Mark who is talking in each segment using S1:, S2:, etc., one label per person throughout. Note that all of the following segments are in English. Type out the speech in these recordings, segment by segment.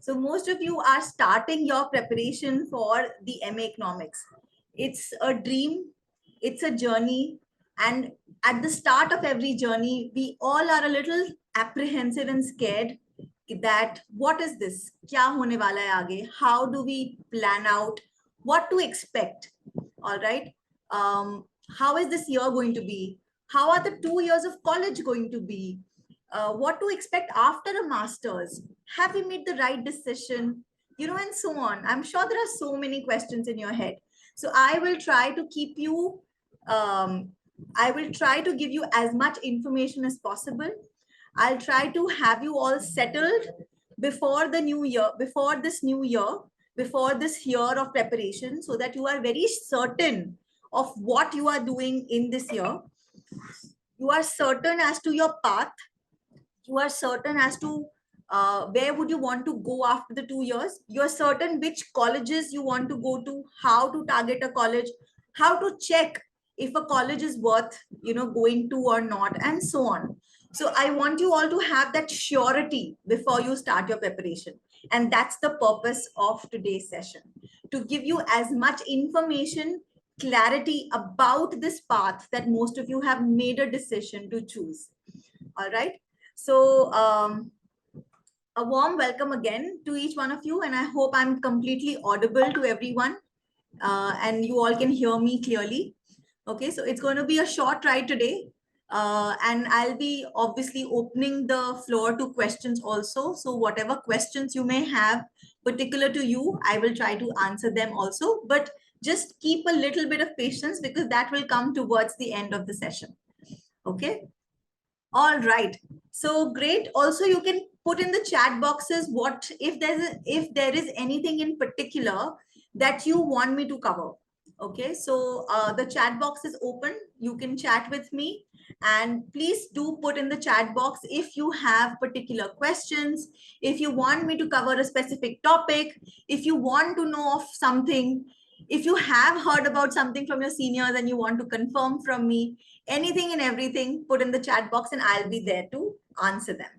S1: So most of you are starting your preparation for the MA Economics. It's a dream, it's a journey, and at the start of every journey, we all are a little apprehensive and scared that what is this? Kya hone wala hai aage? How do we plan out what to expect? All right. How is this year going to be? How are the 2 years of college going to be? What to expect after a master's? Have we made the right decision? You know, and so on. I'm sure there are so many questions in your head. So I will try to keep you, I will try to give you as much information as possible. I'll try to have you all settled before the new year, before this new year, before this year of preparation, so that you are very certain of what you are doing in this year. You are certain as to your path. You are certain as to where would you want to go after the 2 years. You are certain which colleges you want to go to, how to target a college, how to check if a college is worth, going to or not, and so on. So I want you all to have that surety before you start your preparation. And that's the purpose of today's session, to give you as much information, clarity about this path that most of you have made a decision to choose. All right. So a warm welcome again to each one of you. And I hope I'm completely audible to everyone and you all can hear me clearly. Okay, so it's going to be a short ride today. And I'll be obviously opening the floor to questions also. So whatever questions you may have particular to you, I will try to answer them also. But just keep a little bit of patience because that will come towards the end of the session. Okay. All right. So great. Also, you can put in the chat boxes what if there is anything in particular that you want me to cover. Okay, so the chat box is open. You can chat with me, and please do put in the chat box if you have particular questions, if you want me to cover a specific topic, if you want to know of something, if you have heard about something from your seniors and you want to confirm from me, anything and everything, put in the chat box and I'll be there to answer them.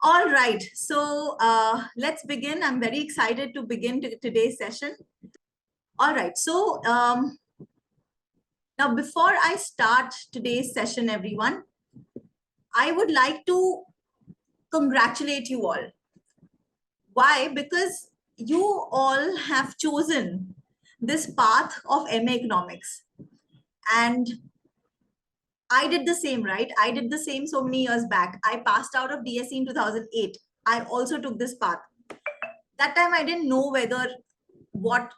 S1: All right, so let's begin. I'm very excited to begin today's session. All right, so now before I start today's session, everyone, I would like to congratulate you all. Why? Because you all have chosen this path of MA Economics. And I did the same, right? I did the same so many years back. I passed out of DSE in 2008. I also took this path. That time I didn't know what,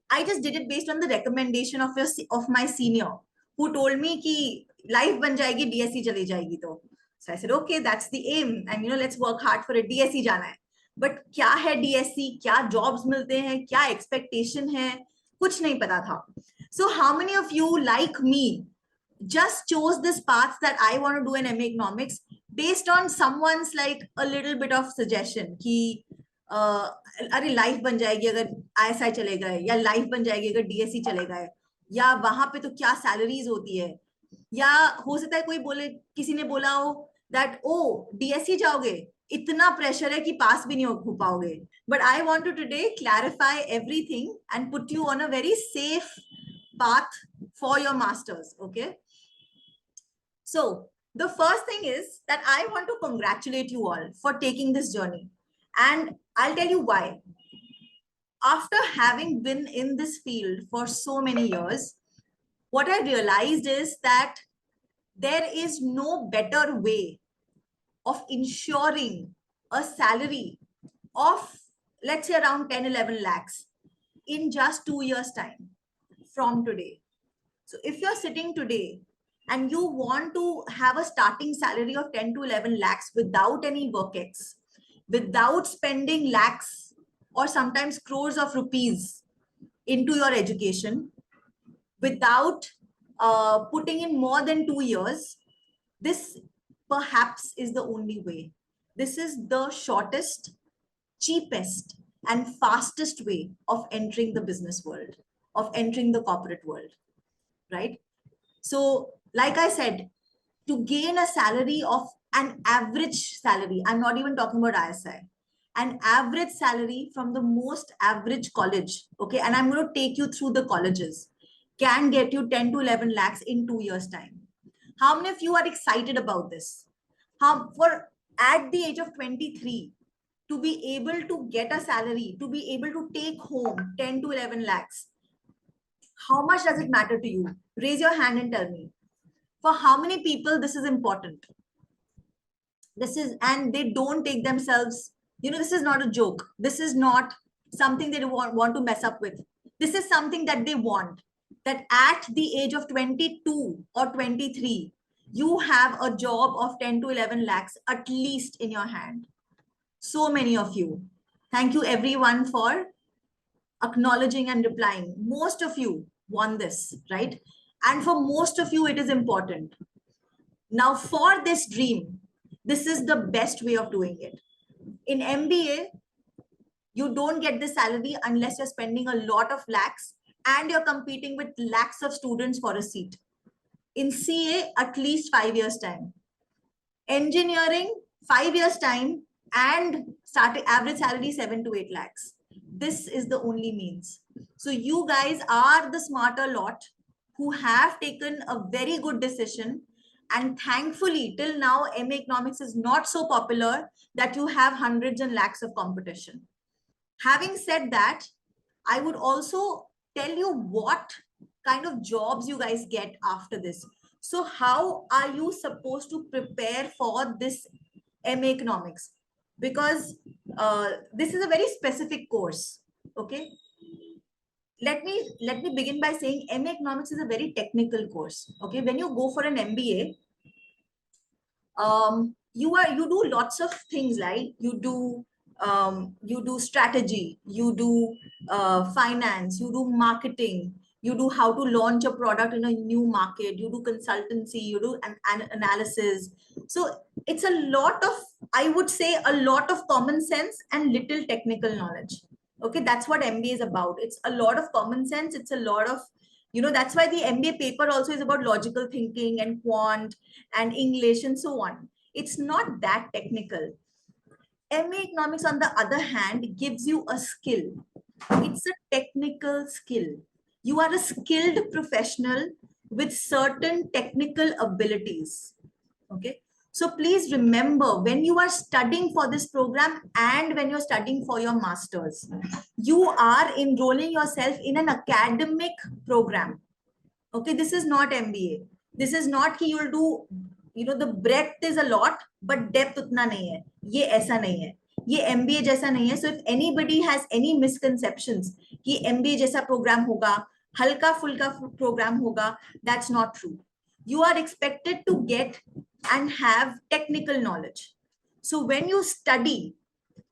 S1: I just did it based on the recommendation of my senior who told me ki life ban jayegi, DSE chali jayegi to. So I said, okay, that's the aim. And let's work hard for it. DSE jana hai. But kya hai DSE? Kya jobs milte hain? Kya expectation hai? Kuch nahi pata tha. So how many of you like me just chose this path that I want to do in MA Economics based on someone's like a little bit of suggestion कि अरे life बन जाएगी अगर ISI चले गए, या life बन जाएगी अगर DSE चले गए, या वहां पे तो क्या सैलरीज होती है, या हो सकता है कोई बोले, किसी ने बोला हो दैट ओ DSE जाओगे इतना प्रेशर है कि पास भी नहीं हो पाओगे. But I want to today clarify everything and put you on a very safe path for your masters. Okay. So the first thing is that I want to congratulate you all for taking this journey. And I'll tell you why. After having been in this field for so many years, what I realized is that there is no better way of ensuring a salary of, let's say, around 10, 11 lakhs in just 2 years' time from today. So if you're sitting today and you want to have a starting salary of 10 to 11 lakhs without any work-ex, without spending lakhs or sometimes crores of rupees into your education, without putting in more than 2 years, this perhaps is the only way. This is the shortest, cheapest, and fastest way of entering the business world, of entering the corporate world, right? So, like I said, to gain a salary of an average salary, I'm not even talking about ISI, an average salary from the most average college, okay, and I'm going to take you through the colleges, can get you 10 to 11 lakhs in 2 years' time. How many of you are excited about this? How, for at the age of 23, to be able to get a salary, to be able to take home 10 to 11 lakhs, how much does it matter to you? Raise your hand and tell me. For how many people this is important? This is, and they don't take themselves, this is not a joke. This is not something they want to mess up with. This is something that they want, that at the age of 22 or 23, you have a job of 10 to 11 lakhs at least in your hand. So many of you. Thank you everyone for acknowledging and replying. Most of you want this, right? And for most of you, it is important. Now, for this dream, this is the best way of doing it. In MBA, you don't get the salary unless you're spending a lot of lakhs and you're competing with lakhs of students for a seat. In CA, at least 5 years' time. Engineering, 5 years' time, and starting average salary 7 to 8 lakhs. This is the only means. So you guys are the smarter lot who have taken a very good decision. And thankfully, till now, MA Economics is not so popular that you have hundreds and lakhs of competition. Having said that, I would also tell you what kind of jobs you guys get after this. So how are you supposed to prepare for this MA Economics? Because this is a very specific course, okay? Let me begin by saying MA Economics is a very technical course, okay? When you go for an MBA, you do lots of things, like you do strategy, you do finance, you do marketing, you do how to launch a product in a new market, you do consultancy, you do an analysis. So it's a lot of, I would say, a lot of common sense and little technical knowledge. Okay, that's what MBA is about. It's a lot of common sense. It's a lot of, that's why the MBA paper also is about logical thinking and quant and English and so on. It's not that technical. MA Economics, on the other hand, gives you a skill. It's a technical skill. You are a skilled professional with certain technical abilities. Okay. So please remember, when you are studying for this program and when you're studying for your master's, you are enrolling yourself in an academic program. Okay, this is not MBA. This is not कि you'll do, the breadth is a lot, but depth उतना नहीं है. ये ऐसा नहीं है. ये MBA जैसा नहीं है. So if anybody has any misconceptions कि MBA जैसा program होगा, हल्का फुल्का program होगा, that's not true. You are expected to get and have technical knowledge. So when you study,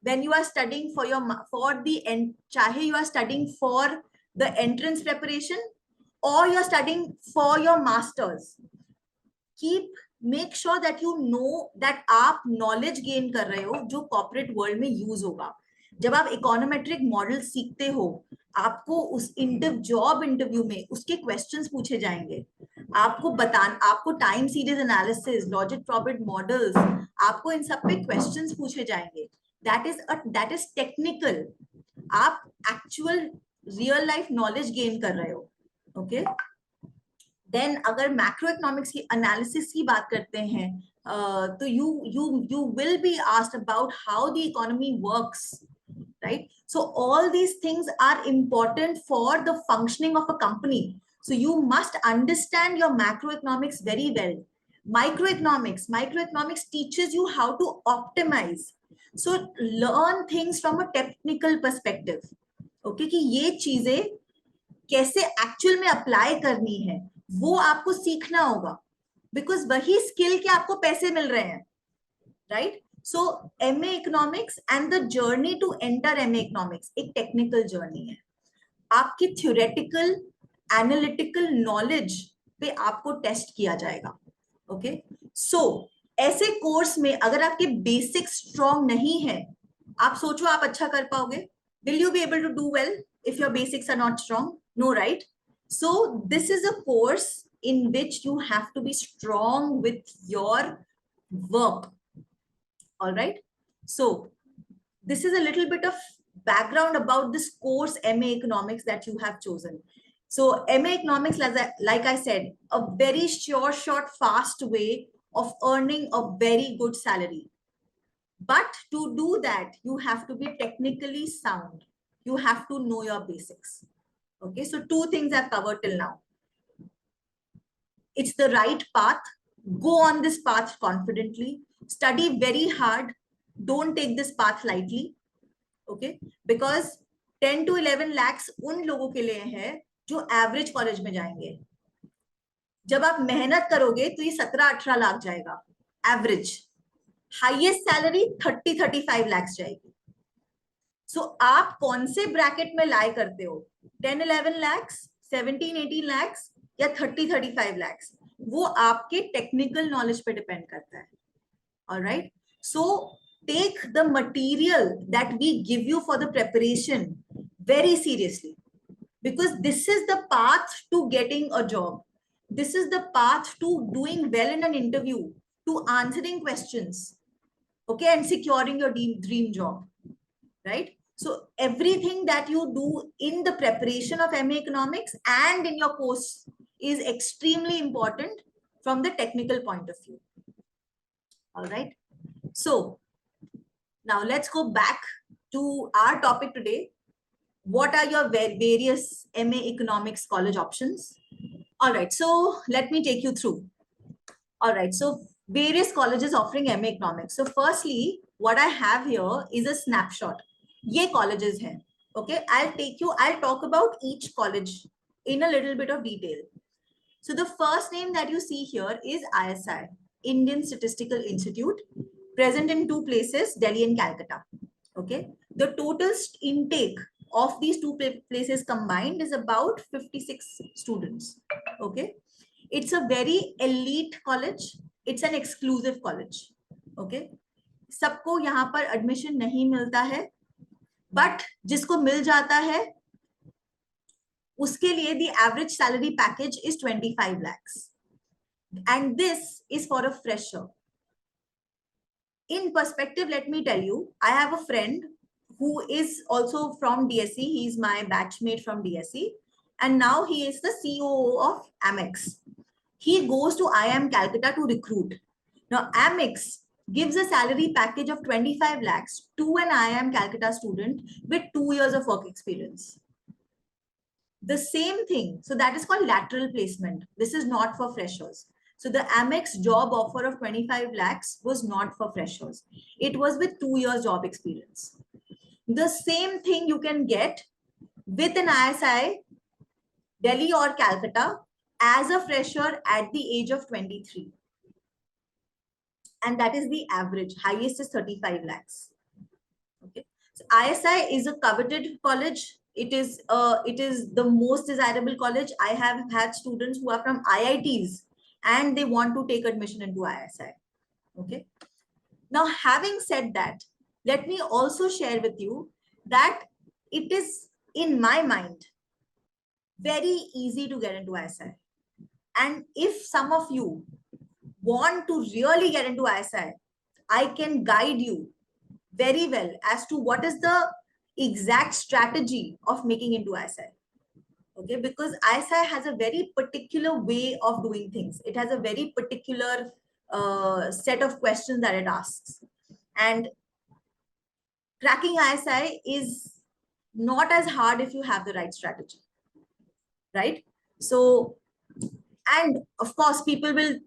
S1: when you are studying for चाहे you are studying for the entrance preparation or you're studying for your masters, make sure that you know that आप knowledge gain कर रहे हो जो corporate world में use होगा. जब आप econometric model सीखते हो, आपको उस job interview में उसके questions पूछे जाएंगे. आपको time series analysis, logic probit models, आपको इन सब पे questions पूछे जाएंगे. That is technical. आप actual real life knowledge gain कर रहे हो. Okay. Then अगर macro economics की analysis की बात करते हैं, तो you will be asked about how the economy works, right? So all these things are important for the functioning of a company. So you must understand your macroeconomics very well. Microeconomics teaches you how to optimize. So learn things from a technical perspective. Okay, कि ये चीजें कैसे actual में apply करनी है वो आपको सीखना होगा, बिकॉज वही स्किल के आपको पैसे मिल रहे हैं, right? So MA economics and the journey to enter MA economics एक टेक्निकल जर्नी है. आपकी थ्योरेटिकल एनालिटिकल नॉलेज पे आपको टेस्ट किया जाएगा. ओके, सो ऐसे कोर्स में अगर आपके बेसिक स्ट्रॉन्ग नहीं है, आप सोचो आप अच्छा कर पाओगे? Will you be able to do well if your basics are not strong? No, right? So this is a course in which you have to be strong with your work. All right. So this is a little bit of background about this course MA Economics that you have chosen. So MA Economics, like I said, a very sure shot, fast way of earning a very good salary. But to do that, you have to be technically sound. You have to know your basics. Okay, so two things I've covered till now. It's the right path. Go on this path confidently. Study very hard. Don't take this path lightly. Okay, because 10 to 11 lakhs उन लोगों के लिए है जो average college में जाएंगे. जब आप मेहनत करोगे तो ये 17-18 लाख जाएगा एवरेज. हाईएस्ट सैलरी 30-35 lakhs जाएगी. सो आप कौन से ब्रैकेट में लाई करते हो? 10-11 lakhs, 17-18 lakhs या 30-35 lakhs? वो आपके टेक्निकल नॉलेज पे डिपेंड करता है. Alright, so take the material that we give you for the preparation very seriously, because this is the path to getting a job. This is the path to doing well in an interview, to answering questions, okay, and securing your dream job, right? So everything that you do in the preparation of MA Economics and in your course is extremely important from the technical point of view. All right, so now let's go back to our topic today. What are your various MA Economics college options? All right, so let me take you through. All right, so various colleges offering MA Economics. So firstly, what I have here is a snapshot. Ye colleges hain. Okay, I'll talk about each college in a little bit of detail. So the first name that you see here is ISI, Indian Statistical Institute, present in two places, Delhi and Calcutta. Okay, the total intake of these two places combined is about 56 students. Okay, it's a very elite college. It's an exclusive college. Okay, सबको यहाँ पर admission नहीं मिलता है, but जिसको मिल जाता है उसके लिए the average salary package is 25 lakhs, and this is for a fresher. In perspective, let me tell you, I have a friend who is also from DSE. He's my batchmate from DSE, and now he is the COO of Amex. He goes to IIM Calcutta to recruit. Now Amex gives a salary package of 25 lakhs to an IIM Calcutta student with 2 years of work experience. The same thing, so that is called lateral placement. This is not for freshers. So the Amex job offer of 25 lakhs was not for freshers. It was with 2 years job experience. The same thing you can get with an ISI, Delhi or Calcutta, as a fresher at the age of 23. And that is the average. Highest is 35 lakhs. Okay. So ISI is a coveted college. It is the most desirable college. I have had students who are from IITs and they want to take admission into ISI. Okay. Now, having said that, let me also share with you that it is, in my mind, very easy to get into ISI. And if some of you want to really get into ISI, I can guide you very well as to what is the exact strategy of making into ISI. Okay, because ISI has a very particular way of doing things. It has a very particular set of questions that it asks. And cracking ISI is not as hard if you have the right strategy, right? So, and of course, people will,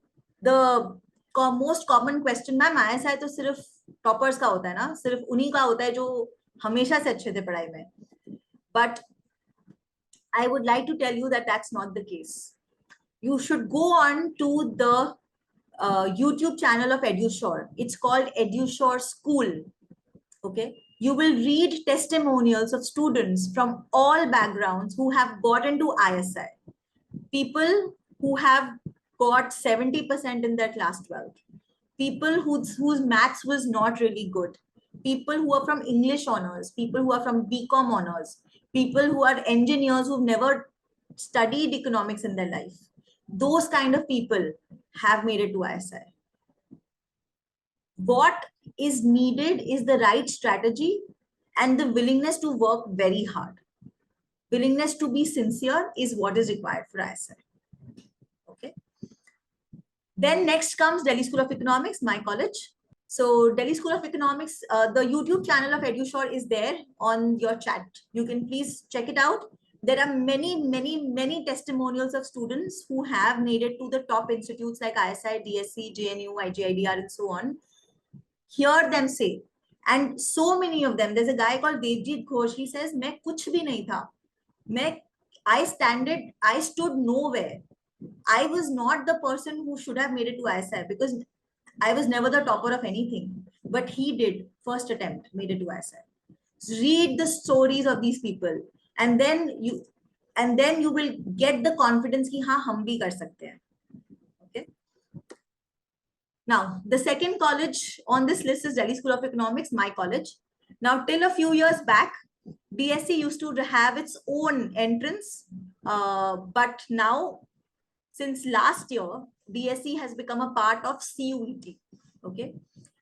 S1: the most common question, ma'am, ISI तो सिर्फ toppers का होता है ना, सिर्फ उन्हीं का होता है जो हमेशा से अच्छे थे पढ़ाई में. But I would like to tell you that that's not the case. You should go on to the YouTube channel of EduSure. It's called EduSure School. Okay. You will read testimonials of students from all backgrounds who have got into ISI. People who have got 70% in their class 12. People whose maths was not really good. People who are from English honors. People who are from BCom honors. People who are engineers who've never studied economics in their life. Those kind of people have made it to ISI. What is needed is the right strategy and the willingness to work very hard. Willingness to be sincere is what is required for ISI. Okay. Then next comes Delhi School of Economics, my college. So Delhi School of Economics, the YouTube channel of EduSure is there on your chat. You can please check it out. There are many testimonials of students who have made it to the top institutes like ISI, DSC, JNU, IGIDR, and so on. Hear them say, and so many of them. There's a guy called Devjit Ghosh. He says, "मैं कुछ भी नहीं था. I stood nowhere. I was not the person who should have made it to ISI because I was never the topper of anything, but he did. First attempt, made it to ISI. Read the stories of these people, and then you will get the confidence कि हाँ हम भी कर सकते हैं." Okay. Now, the second college on this list is Delhi School of Economics, my college. Now, till a few years back, DSC used to have its own entrance, but now, since last year, DSC has become a part of CUET. Okay,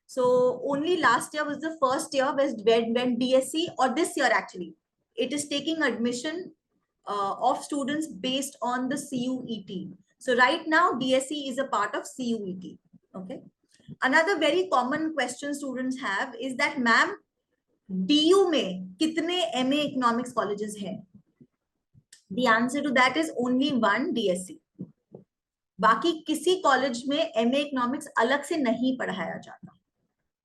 S1: so only last year was the first year when DSC, or this year actually, it is taking admission of students based on the CUET. So right now, DSC is a part of CUET. Okay. Another very common question students have is that, ma'am, DU में कितने MA Economics colleges हैं? The answer to that is only one, DSC. बाकी किसी college में MA Economics अलग से नहीं पढ़ाया जाता.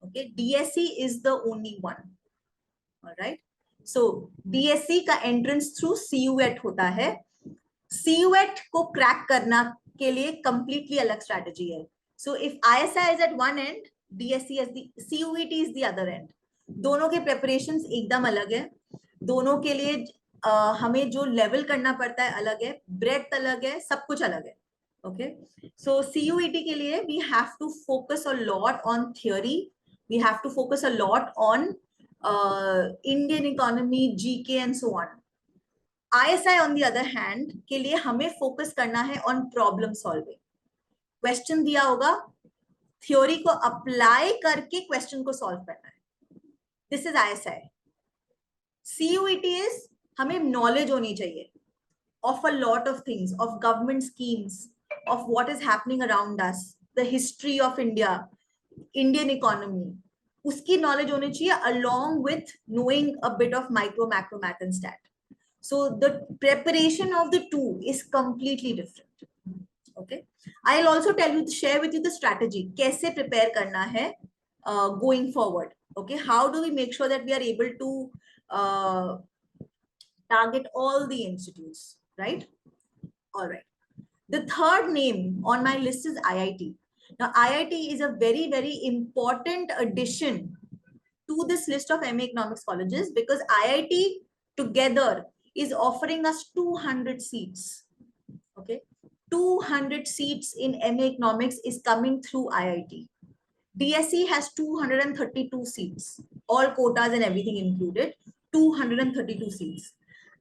S1: Okay, DSC is the only one. All right. So DSC का entrance through CUET होता है. CUET को crack करना के लिए completely अलग strategy है. So if ISI is at one end, DSC as the CUET is the other end. दोनों के preparations एकदम अलग है. दोनों के लिए हमें जो level करना पड़ता है अलग है, breadth अलग है, सब कुछ अलग है. Okay, so CUET के लिए we have to focus a lot on theory. We have to focus a lot on Indian economy, GK and so on. ISI on the other hand के लिए हमें focus करना है on problem solving. Question दिया होगा, theory को apply करके question को solve करना है. This is ISI. CUET is हमें knowledge होनी चाहिए of a lot of things, of government schemes, of what is happening around us, the history of India, Indian economy. Uski knowledge honi chahiye along with knowing a bit of micro, macro, math and stat. So the preparation of the two is completely different. Okay. I'll also share with you the strategy. Kaise prepare karna hai going forward. Okay. How do we make sure that we are able to target all the institutes, right? All right. The third name on my list is IIT. Now, IIT is a very important addition to this list of MA Economics colleges because IIT together is offering us 200 seats. Okay, 200 seats in MA Economics is coming through IIT. DSC has 232 seats, all quotas and everything included, 232 seats.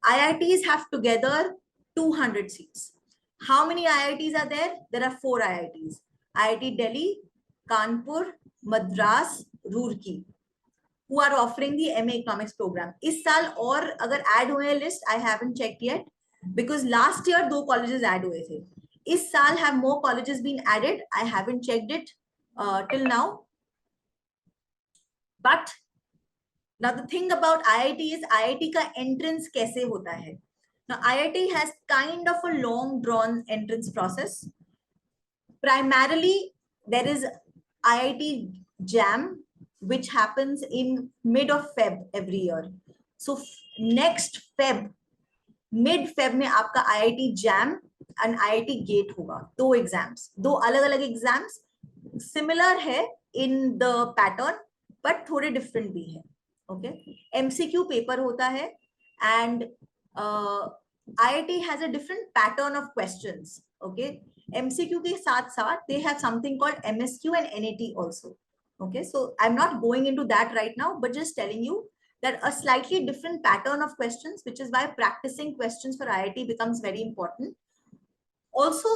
S1: IITs have together 200 seats. How many IITs are there? There are 4 IITs. IIT Delhi, Kanpur, Madras, Roorkee, who are offering the MA Economics program. इस साल और अगर add हुए list, I haven't checked yet because last year 2 colleges add हुए थे. इस साल have more colleges been added? I haven't checked it till now. But now the thing about IIT is IIT का entrance कैसे होता है? Now, IIT has kind of a long drawn entrance process. Primarily, there is IIT Jam, which happens in mid of Feb every year. So next Feb, mid Feb में आपका IIT Jam and IIT Gate होगा. 2 exams, 2 अलग-अलग exams, similar है in the pattern, but थोड़े different भी है. Okay, MCQ paper होता है and IIT has a different pattern of questions. Okay, MCQ के साथ-साथ they have something called MSQ and NAT also. Okay, so I'm not going into that right now, but just telling you that a slightly different pattern of questions, which is why practicing questions for IIT becomes very important. Also,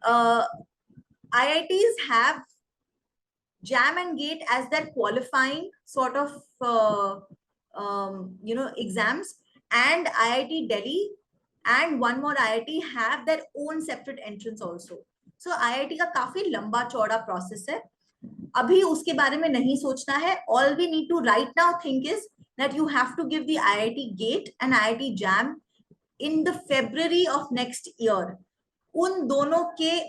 S1: IITs have JAM and GATE as their qualifying sort of exams, and IIT Delhi and one more IIT have their own separate entrance also. So IIT का काफी लंबा चौड़ा process है. अभी उसके बारे में नहीं सोचना है. All we need to right now think is that you have to give the IIT GATE and IIT JAM in the February of next year. उन दोनों के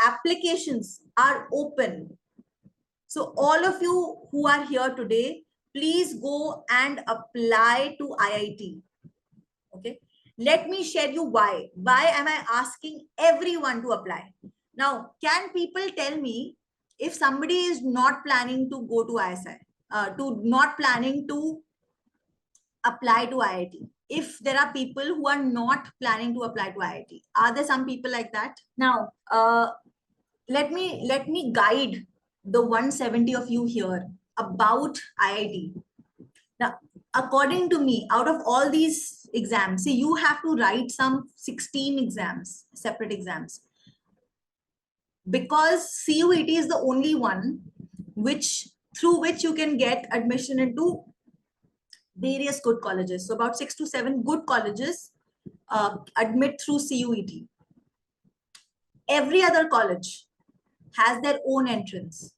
S1: applications are open. So all of you who are here today, please go and apply to IIT. Okay. Let me share you why. Why am I asking everyone to apply? Now, can people tell me if somebody is not planning to go to ISI, not planning to apply to IIT? If there are people who are not planning to apply to IIT, are there some people like that? Now, let me guide the 170 of you here about IIT. Now, according to me, out of all these exams, see, you have to write some 16 exams, separate exams. Because CUET is the only one through which you can get admission into various good colleges. So about 6 to 7 good colleges admit through CUET. Every other college has their own entrance.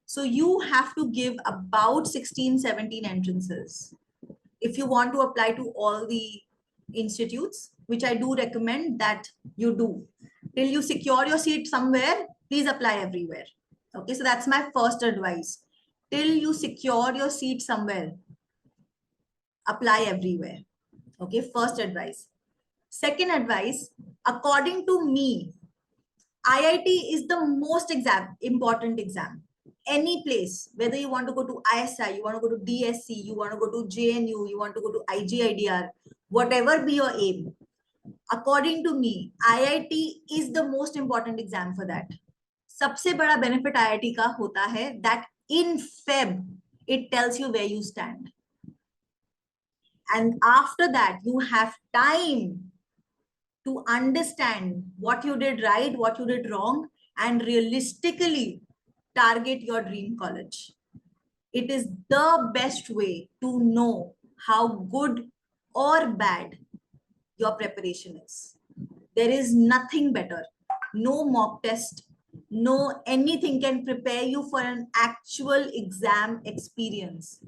S1: So you have to give about 16, 17 entrances if you want to apply to all the institutes, which I do recommend that you do. Till you secure your seat somewhere, please apply everywhere. Okay, so that's my first advice. Till you secure your seat somewhere, apply everywhere. Okay, first advice. Second advice, according to me, IIT is the most important exam. Any place, whether you want to go to ISI, you want to go to DSC, you want to go to JNU, you want to go to IGIDR, whatever be your aim, according to me, IIT is the most important exam for that. सबसे बड़ा benefit IIT का होता है that in Feb, it tells you where you stand. And after that, you have time to understand what you did right, what you did wrong, and realistically target your dream college. It is the best way to know how good or bad your preparation is. There is nothing better. No mock test, no anything can prepare you for an actual exam experience.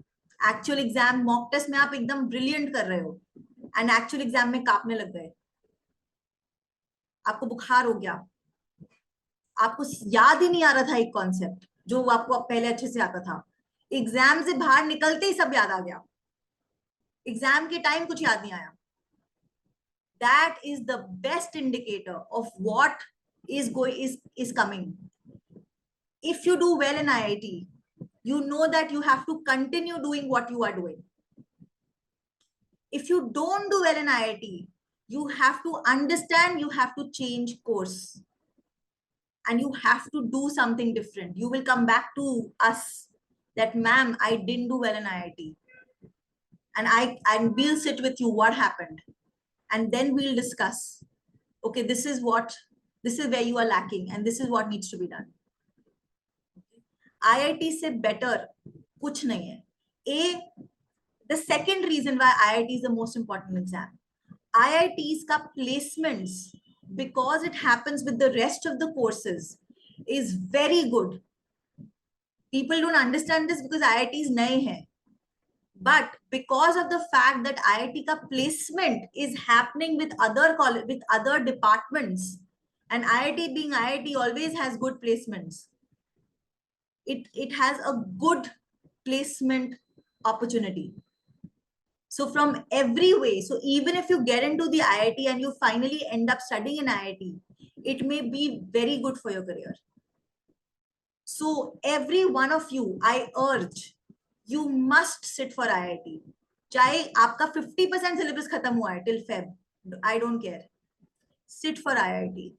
S1: Actual exam mock test में आप एकदम brilliant कर रहे हो, and actual exam में कांपने लग गए, आपको बुखार हो गया, आपको याद ही नहीं आ रहा था एक कॉन्सेप्ट जो आपको पहले अच्छे से आता था, एग्जाम से बाहर निकलते ही सब याद आ गया, एग्जाम के टाइम कुछ याद नहीं आया. That is the best indicator of what is coming. If you do well in IIT, you know that you have to continue doing what you are doing. If you don't do well in IIT, you have to understand, you have to change course. And you have to do something different. You will come back to us that, ma'am, I didn't do well in IIT. And we'll sit with you, what happened? And then we'll discuss, okay, this is where you are lacking and this is what needs to be done. IIT se better kuch nahi hai. The second reason why IIT is the most important exam, IITs ka placements, because it happens with the rest of the courses, is very good. People don't understand this because IITs naye hai. But because of the fact that IIT ka placement is happening with other departments, and IIT being IIT always has good placements, it has a good placement opportunity. So from every way, so even if you get into the IIT and you finally end up studying in IIT, it may be very good for your career. So every one of you, I urge, you must sit for IIT. चाहे आपका 50% syllabus खत्म हुआ है till Feb, I don't care. Sit for IIT.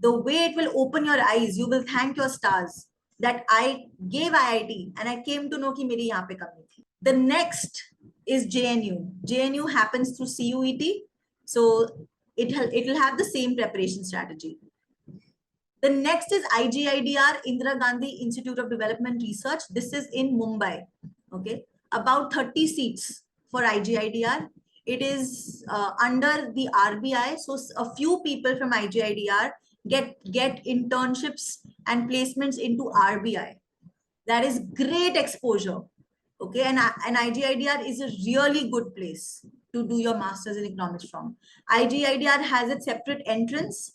S1: The way it will open your eyes, you will thank your stars that I gave IIT and I came to know कि मेरी यहाँ पे कमी थी. The next is JNU. JNU happens through CUET, so it will have the same preparation strategy. The next is IGIDR, Indira Gandhi Institute of Development Research. This is in Mumbai. Okay, about 30 seats for IGIDR. It is under the RBI, so a few people from IGIDR get internships and placements into RBI. That is great exposure. Okay, and IGIDR is a really good place to do your masters in economics from. IGIDR has its separate entrance,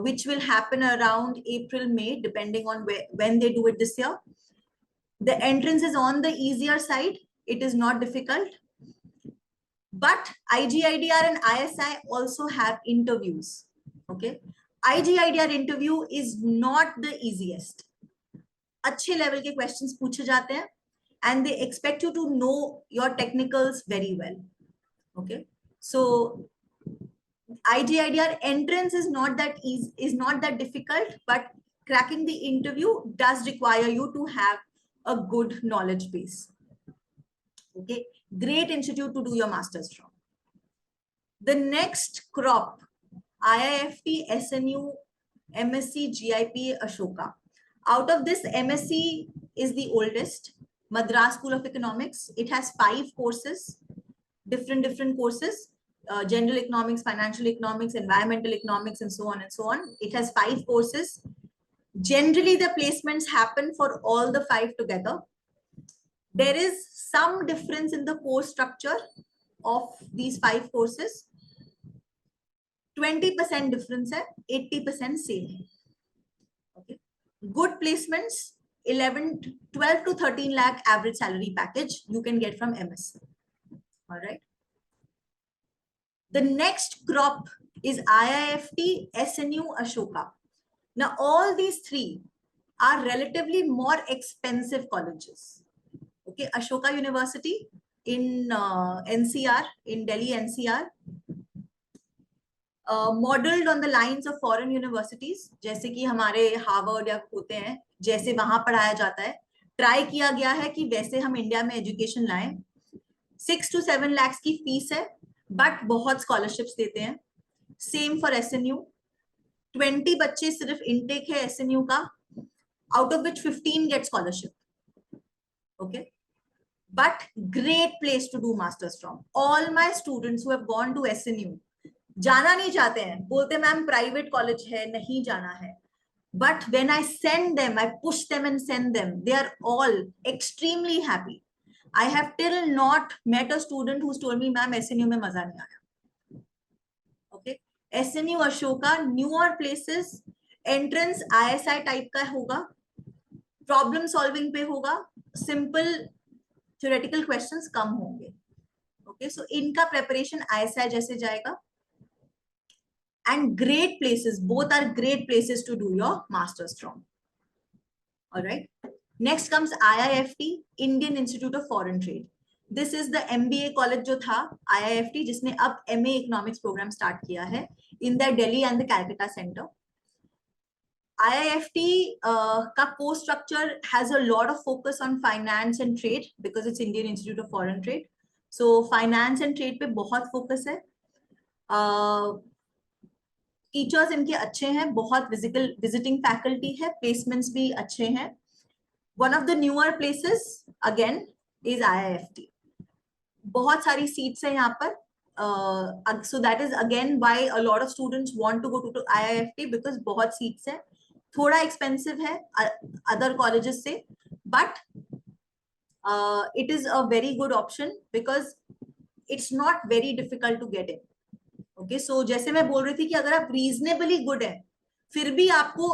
S1: which will happen around April, May, depending on when they do it this year. The entrance is on the easier side. It is not difficult. But IGIDR and ISI also have interviews. Okay, IGIDR interview is not the easiest. अच्छे level के questions पूछे जाते हैं, and they expect you to know your technicals very well. Okay, so IGIDR entrance is not that easy, is not that difficult, but cracking the interview does require you to have a good knowledge base. Okay, great institute to do your masters from. The next crop, IIFT, SNU, MSc, GIP, Ashoka. Out of this, MSc is the oldest. Madras School of Economics. It has 5 courses, different courses. General economics, financial economics, environmental economics, and so on and so on. It has 5 courses. Generally, the placements happen for all the 5 together. There is some difference in the course structure of these 5 courses. 20% difference hai, 80% same. Okay. Good placements, 12 to 13 lakh average salary package you can get from MS. All right. The next crop is IIFT, SNU, Ashoka. Now, all these 3 are relatively more expensive colleges. Okay, Ashoka University in NCR, in Delhi NCR, modeled on the lines of foreign universities, जैसे कि हमारे Harvard या होते हैं, जैसे वहां पढ़ाया जाता है, ट्राई किया गया है कि वैसे हम इंडिया में एजुकेशन लाएं. 6 to 7 lakhs की फीस है, बट बहुत स्कॉलरशिप्स देते हैं. Same for SNU. 20 बच्चे सिर्फ इनटेक है SNU का, out of which 15 get scholarship. Okay, but great place to do masters from. All my students who have gone to SNU जाना नहीं चाहते हैं, बोलते मैम प्राइवेट कॉलेज है, नहीं जाना है. But when I send them, I push them and send them, they are all extremely happy. I have till not met a student who's told me, ma'am, SNU में मजा नहीं आया. Okay, SNU, Ashoka, newer places, entrance ISI type का होगा, problem solving पे होगा, simple theoretical questions कम होंगे. Okay, so इनका preparation ISI जैसे जाएगा. And great places, both are great places to do your masters from. All right. Next comes IIFT, Indian Institute of Foreign Trade. This is the MBA college जो था IIFT, जिसने अब MA Economics program start किया है in the Delhi and the Calcutta Center. IIFT का course structure has a lot of focus on finance and trade because it's Indian Institute of Foreign Trade. So finance and trade पे बहुत focus है. Teachers इनके अच्छे हैं, बहुत visiting faculty है, placements भी अच्छे हैं. One of the newer places again is IIFT. बहुत सारी सीट्स है यहाँ पर, so that is again why a lot of students want to go to IIFT because बहुत सीट्स है. थोड़ा एक्सपेंसिव है अदर कॉलेजेस से, but it is a very good option because it's not very difficult to get in. Okay, so जैसे मैं बोल रही थी कि अगर आप रीजनेबली गुड है फिर भी आपको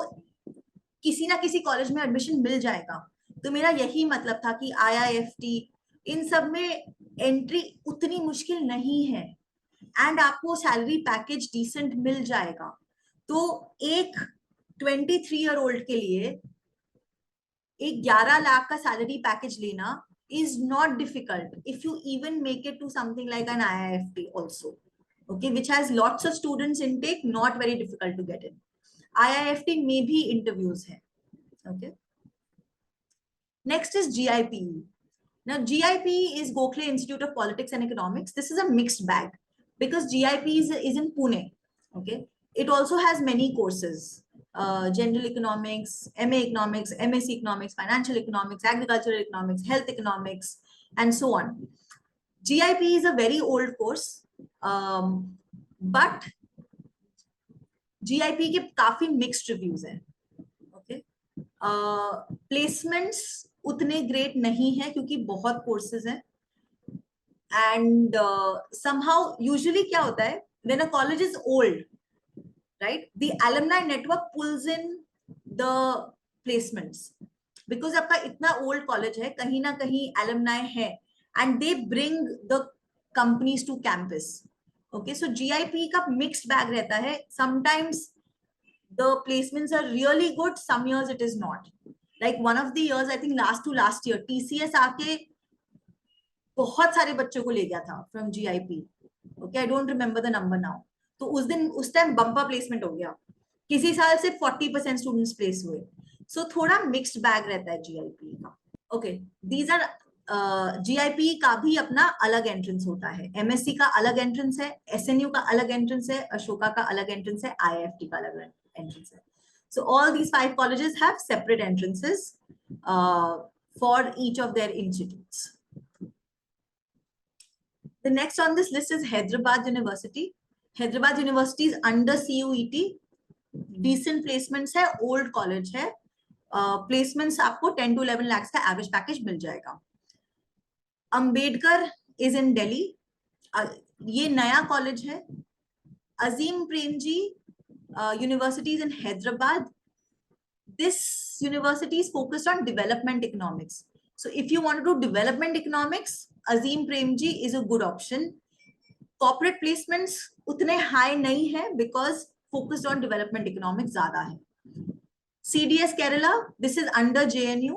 S1: किसी ना किसी कॉलेज में एडमिशन मिल जाएगा. तो मेरा यही मतलब था कि IIFT इन सब में एंट्री उतनी मुश्किल नहीं है एंड आपको सैलरी पैकेज डिसेंट मिल जाएगा. तो एक 23-year-old के लिए एक 11 लाख का सैलरी पैकेज लेना is not difficult if you even make it to something like an IIFT also. Okay, which has lots of students intake, not very difficult to get in. IIFT में भी interviews हैं. Okay. Next is GIPE. Now GIPE is Gokhale Institute of Politics and Economics. This is a mixed bag because GIPE is in Pune. Okay. It also has many courses. general economics, MA economics, MSc economics, financial economics, agricultural economics, health economics, and so on. GIP is a very old course, but GIP के काफी mixed reviews हैं. Okay, placements उतने great नहीं है क्योंकि बहुत courses हैं. And somehow usually क्या होता है, when a college is old, right, the alumni network pulls in the placements because आपका इतना old college है, कहीं ना कहीं alumni है, and they bring the companies to campus. Okay, so GIP का mixed bag रहता है. Sometimes the placements are really good, some years it is not. Like one of the years, I think last to last year, TCS आके बहुत सारे बच्चों को ले गया था from GIP. Okay, I don't remember the number now. तो उस टाइम बम्पर प्लेसमेंट हो गया. किसी साल से 40% स्टूडेंट्स प्लेस हुए. सो थोड़ा मिक्स्ड बैग रहता है GIP का. ओके, दीज आर GIP का भी अपना अलग एंट्रेंस होता है. MSc का अलग एंट्रेंस है, SNU का अलग एंट्रेंस है, अशोका का अलग एंट्रेंस है, IIFT का अलग एंट्रेंस है. So all these 5 colleges have separate entrances for each of their institutes. The next on this list is Hyderabad University. Hyderabad University is under CUET. Decent placements है, old college है. Placements आपको 10 to 11 lakhs का average package मिल जाएगा. Ambedkar is in Delhi. ये नया college है. Azim Premji University is in Hyderabad. This university is focused on development economics. So if you want to do development economics, Azim Premji is a good option. Corporate placements उतने high नहीं है because focused on development economics ज़्यादा है. CDS Kerala, this is under JNU.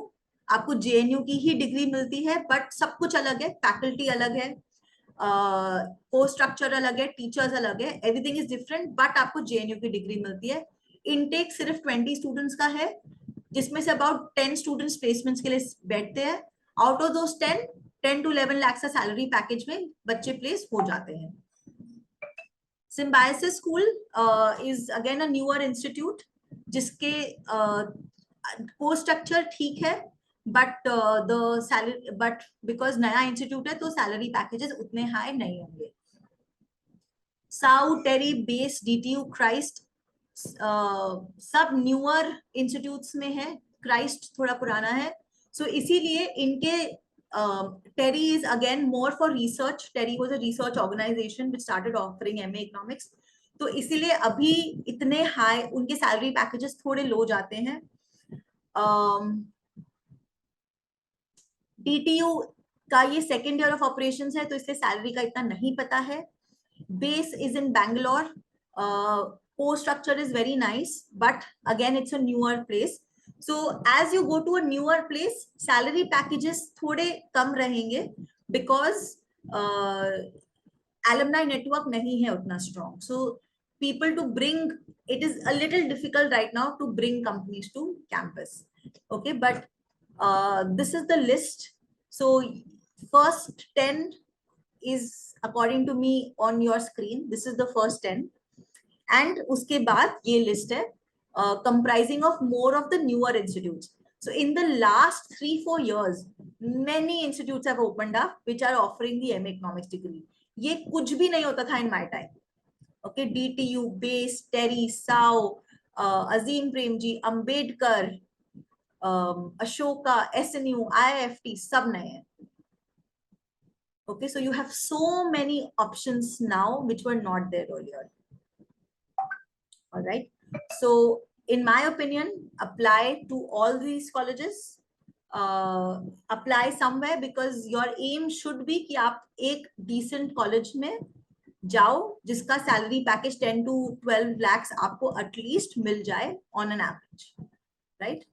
S1: आपको JNU की ही degree मिलती है, but सब कुछ अलग है. फैकल्टी अलग है, कोर्स स्ट्रक्चर अलग है, टीचर्स अलग है, एवरीथिंग इज डिफरेंट, बट आपको JNU की डिग्री मिलती है. इनटेक सिर्फ 20 स्टूडेंट्स का है, जिसमें से अबाउट 10 स्टूडेंट्स प्लेसमेंट्स के लिए बैठते हैं. Out of those 10 to 11 lakh का सैलरी पैकेज में बच्चे प्लेस हो जाते हैं. Symbiosis School is again a newer institute, जिसके कोर्स स्ट्रक्चर ठीक है, but the salary, but because नया इंस्टीट्यूट है तो सैलरी पैकेजेस उतने हाई नहीं होंगे. साउ, टेरी, बेस, DTU, क्राइस्ट सब न्यूअर इंस्टीट्यूट्स में है. क्राइस्ट थोड़ा पुराना है, सो इसीलिए इनके Terry is again more for research. Terry was a research organization which started offering MA economics. तो इसीलिए अभी इतने हाई उनके सैलरी पैकेजेस थोड़े लो जाते हैं. DTU का ये सेकेंड ईयर ऑफ ऑपरेशंस है, तो इसलिए सैलरी का इतना नहीं पता है. Base is in Bangalore. Course structure is very nice, but again it's a newer place. So as you go to a newer place, salary packages थोड़े कम रहेंगे because alumni network नहीं है उतना strong. So people to bring, it is a little difficult right now to bring companies to campus. Okay, but this is the list. So first 10 is according to me on your screen. This is the first 10, and उसके बाद ये list है. Comprising of more of the newer institutes. So in the last 3-4 years, many institutes have opened up which are offering the MA economics degree. ये कुछ भी नहीं होता था in my time. Okay, DTU, Base, Terry, Sao, Azim Premji, Ambedkar, Ashoka, SNU, IIFT, सब नए हैं. Okay, so you have so many options now which were not there earlier. All right. So in my opinion, apply to all these colleges. Apply somewhere because your aim should be कि आप एक decent college में जाओ जिसका salary package 10 to 12 lakhs आपको at least मिल जाए on an average, right?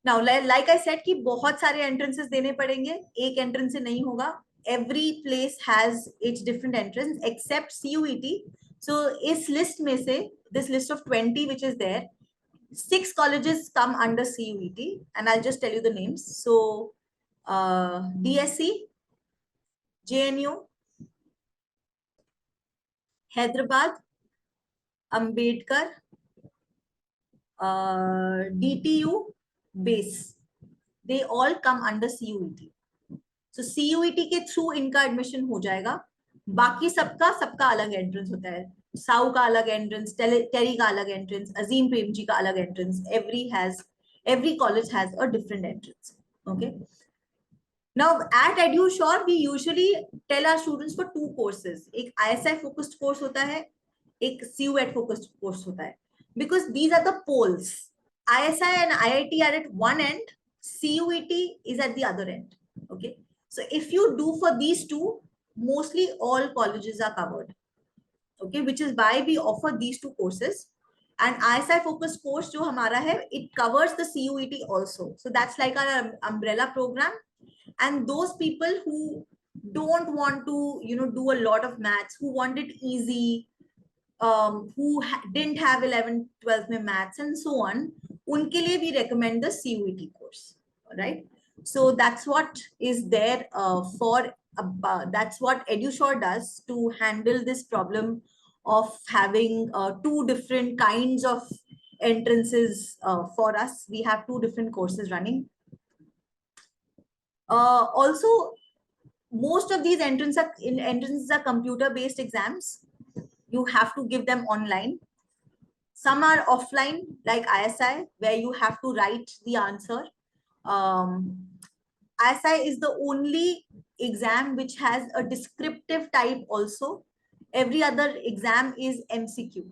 S1: Now, like I said कि बहुत सारे entrances देने पड़ेंगे, एक entrance से नहीं होगा. Every place has its different entrance except CUET. So इस list में से, this list of 20 which is there, 6 colleges come under CUET, and I'll just tell you the names. So DSC, JNU, Hyderabad, Ambedkar, DTU, base, they all come under CUET. So CUET के through इनका admission हो जाएगा. बाकी सबका अलग entrance होता है. साउ का अलग एंट्रेंस, टेरी का अलग एंट्रेंस, अजीम प्रेमजी का अलग entrance. Every college has a different entrance. Okay. Now at EduSure we usually tell our students for two courses. एक ISI focused course होता है, एक CUET focused course होता है. Because these are the poles. ISI and IIT are at one end, CUET is at the other end. Okay. So if you do for these two, mostly all colleges are covered. Okay, which is why we offer these two courses. And ISI focused course जो हमारा है, it covers the CUET also. So that's like our umbrella program. And those people who don't want to, do a lot of maths, who want it easy, who didn't have 11th, 12th mein maths and so on, unke liye we recommend the CUET course. All right. So that's what is there that's what EduSure does to handle this problem of having two different kinds of entrances for us. We have two different courses running. Also, most of these entrances are computer-based exams. You have to give them online. Some are offline, like ISI, where you have to write the answer. ISI is the only exam which has a descriptive type also. Every other exam is MCQ.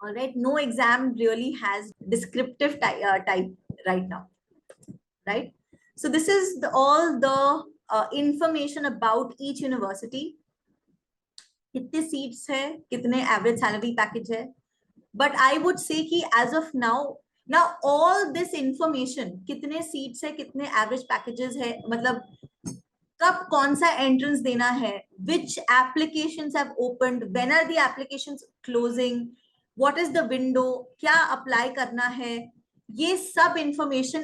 S1: All right, no exam really has descriptive type right now, right? So this is all the information about each university. कितने seats है, कितने average salary package है. But I would say कि as of now all this information, कितने seats है, कितने average packages है, मतलब कब कौन सा entrance देना है, which applications have opened, when are the applications closing, what is the window, क्या apply करना है, ये सब information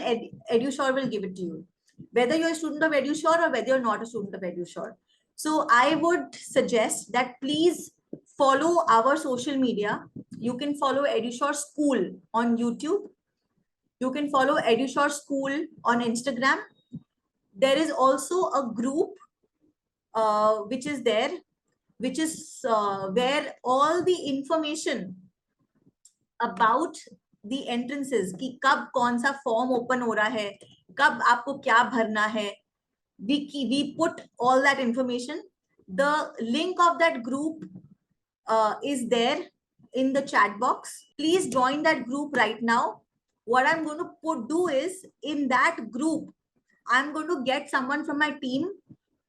S1: EduSure will give it to you, whether you're a student of EduSure or whether you're not a student of EduSure. So I would suggest that please follow our social media. You can follow EduSure School on YouTube. You can follow EduSure School on Instagram. There is also a group which is there, which is where all the information about the entrances, कि कब कौन सा form open हो रहा है, कब आपको क्या भरना है, we put all that information. The link of that group is there in the chat box. Please join that group right now. What I'm going to do is, in that group, I'm going to get someone from my team,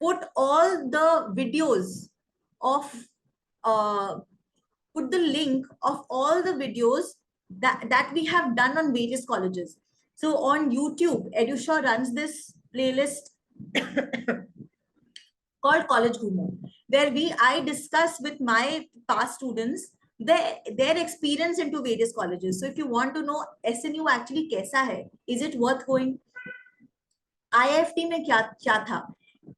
S1: put all the videos of, put the link of all the videos that we have done on various colleges. So on YouTube, EduSure runs this playlist called College Guru, where I discuss with my past students their experience into various colleges. So if you want to know SNU actually kaisa hai, is it worth going? IIFT में क्या था?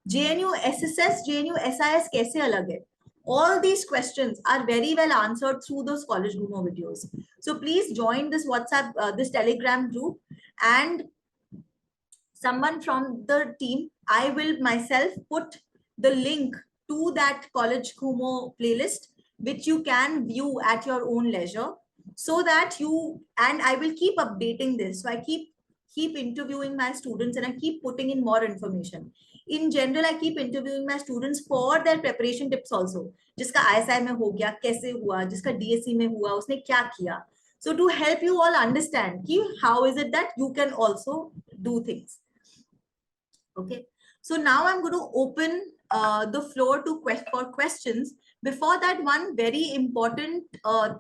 S1: JNU SSS, JNU SIS कैसे अलग है? All these questions are very well answered through those College Guru videos. So please join this WhatsApp, this Telegram group, and someone from the team, I will myself put the link to that College Guru playlist, which you can view at your own leisure, so that and I will keep updating this. So I keep interviewing my students, and I keep putting in more information. In general, I keep interviewing my students for their preparation tips also. जिसका ISI में हो गया, कैसे हुआ, जिसका DSE में हुआ, उसने क्या किया. So to help you all understand how is it that you can also do things. Okay. So now I'm going to open the floor for questions. Before that, one very important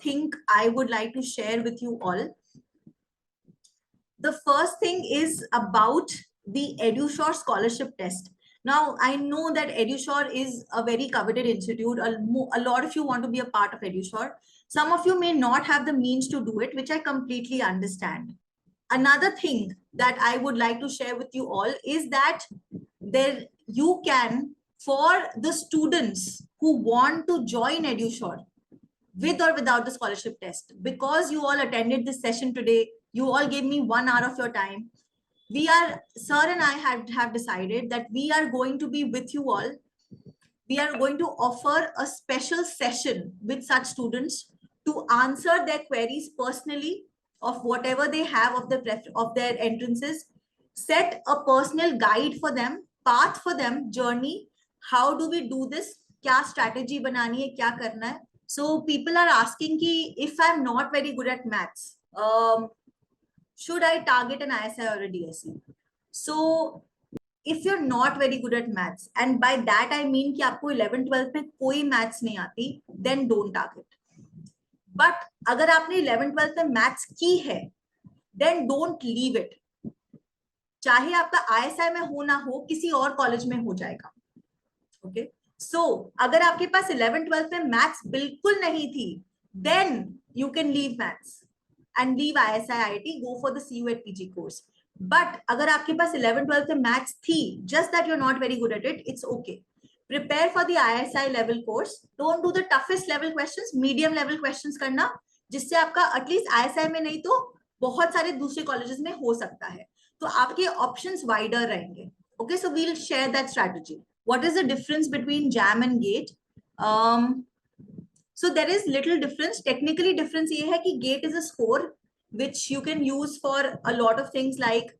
S1: thing I would like to share with you all. The first thing is about the EduSure scholarship test. Now, I know that EduSure is a very coveted institute. A lot of you want to be a part of EduSure. Some of you may not have the means to do it, which I completely understand. Another thing that I would like to share with you all is that you can, for the students who want to join EduSure, with or without the scholarship test. Because you all attended this session today, you all gave me 1 hour of your time. Sir and I have decided that we are going to be with you all. We are going to offer a special session with such students to answer their queries personally of whatever they have of their entrances, set a personal guide for them, path for them, journey. How do we do this? Kya strategy banani hai? Kya karna hai? So people are asking ki if I'm not very good at maths, should I target an ISI or a DSE? So if you're not very good at maths, and by that I mean कि आपको 11th 12th में कोई maths नहीं आती, then don't target. But अगर आपने 11th 12th में maths की है, then don't leave it. चाहे आपका ISI में हो ना हो, किसी और कॉलेज में हो जाएगा. Okay? So अगर आपके पास 11th 12th में maths बिल्कुल नहीं थी, then you can leave maths and leave ISI IIT, go for the CUET PG course. But अगर आपके पास 11th 12th में maths थी, just that you're not very good at it, it's okay. Prepare for the ISI level course. Don't do the toughest level questions, medium level questions करना, जिससे आपका at least ISI में नहीं तो बहुत सारे दूसरे colleges में हो सकता है. तो आपके options wider रहेंगे. Okay, so we'll share that strategy. What is the difference between JAM and GATE? So there is little difference. Technically difference ये है कि GATE is a score which you can use for a lot of things like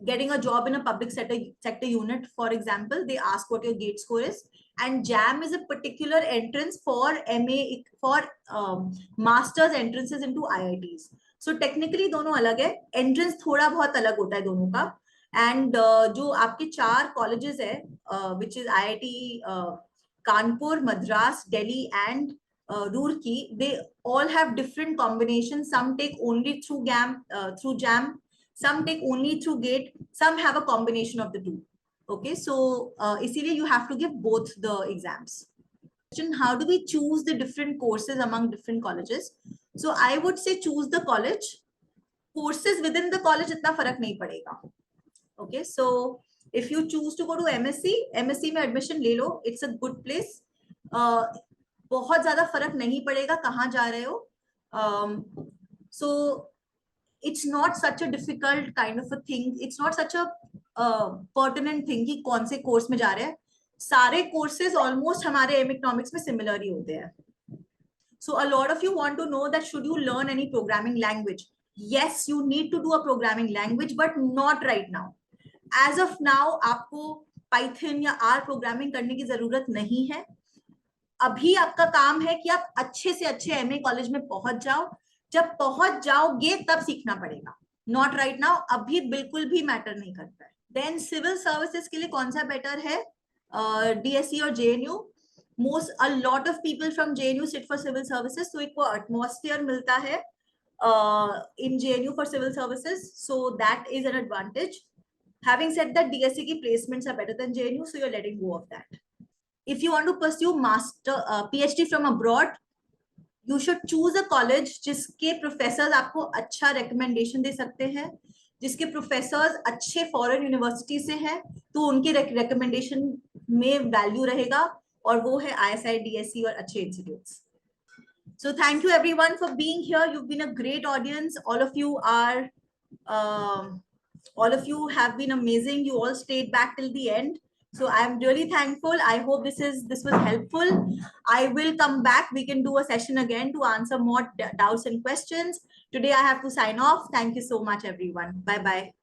S1: getting a job in a public sector unit, for example. They ask what your GATE score is. And JAM is a particular entrance for MA, for master's entrances into IITs. So technically दोनों अलग है. Entrance थोड़ा बहुत अलग होता है दोनों का. And जो आपके 4 colleges है, which is IIT Kanpur, Madras, Delhi, and Roorkee, they all have different combinations. Some take only through JAM, some take only through GATE, some have a combination of the two. Okay, so इसीलिए you have to give both the exams. How do we choose the different courses among different colleges? So I would say choose the college. Courses within the college इतना फर्क नहीं पड़ेगा. Okay, so if you choose to go to MSc में admission ले लो, it's a good place. बहुत ज़्यादा फर्क नहीं पड़ेगा कहाँ जा रहे हो. So it's not such a difficult kind of a thing. It's not such a pertinent thing कि कौन से course में जा रहे हैं. सारे courses almost हमारे economics में similar ही होते हैं. So a lot of you want to know that should you learn any programming language? Yes, you need to do a programming language, but not right now. As of now, आपको Python या R programming करने की जरूरत नहीं है. अभी आपका काम है कि आप अच्छे से अच्छे MA कॉलेज में पहुंच जाओ. जब पहुंच जाओगे तब सीखना पड़ेगा. Not right now. अभी बिल्कुल भी मैटर नहीं करता है. Then civil services के लिए कौन सा बेटर है? DSE और JNU. A lot of people from JNU sit for civil services, so एक वो atmosphere मिलता है in JNU for civil services, so that is an advantage. Having said that, DSE की placements are better than JNU, so you're letting go of that. If you want to pursue PhD from abroad, you should choose a college जिसके professors आपको अच्छा recommendation दे सकते हैं, जिसके professors अच्छे foreign university से हैं, तो उनकी recommendation में value रहेगा, और वो है ISI, DSE और अच्छे institutes. So thank you everyone for being here. You've been a great audience. All of you have been amazing. You all stayed back till the end. So I'm really thankful. I hope this was helpful. I will come back. We can do a session again to answer more doubts and questions. Today I have to sign off. Thank you so much, everyone. Bye-bye.